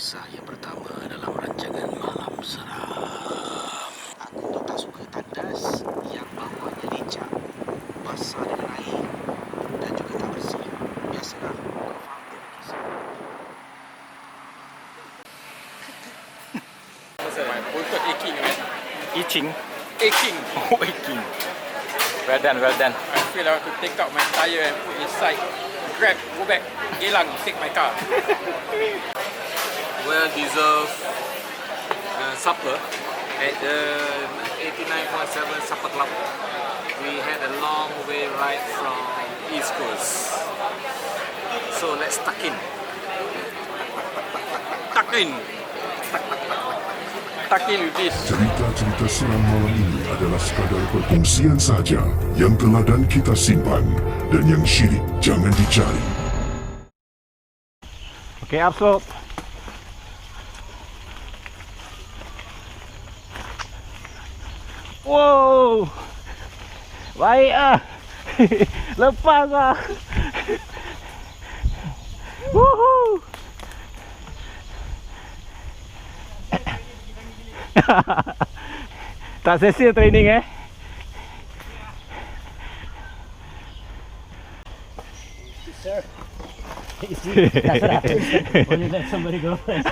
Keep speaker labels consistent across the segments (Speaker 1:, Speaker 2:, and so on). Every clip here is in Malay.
Speaker 1: kisah yang pertama dalam rancangan Malam Seram. Aku tak suka tandas yang bawahnya licak, basah dengan air dan juga tak bersih. Biasalah, kau faham tak kisah?
Speaker 2: My bontot aching, man.
Speaker 3: Itching.
Speaker 2: Aching.
Speaker 3: Oh, itching. Well done, well done.
Speaker 2: I feel I have to take out my tire and put inside. Grab, go back, Gelang, take my car.
Speaker 4: Well-deserved supper at the 89.7 Supper Club. We had a long way ride from East Coast. So let's tuck in. Tuck in.
Speaker 2: Tuck in with this.
Speaker 5: Cerita-cerita seram malam ini adalah sekadar perkongsian saja. Yang teladan kita simpan dan yang syirik jangan dicari.
Speaker 3: Okay, up slope. Wow. Baik ah. Lepas ah. Woohoo. Tak sia-sia training eh.
Speaker 6: Sir, that's what happens when you let somebody go first.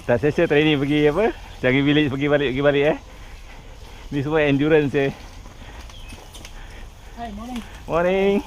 Speaker 3: Tak sia-sia training pergi apa? Changi Village pergi balik eh. Ni semua endurance eh.
Speaker 6: Hi, morning.
Speaker 3: Morning.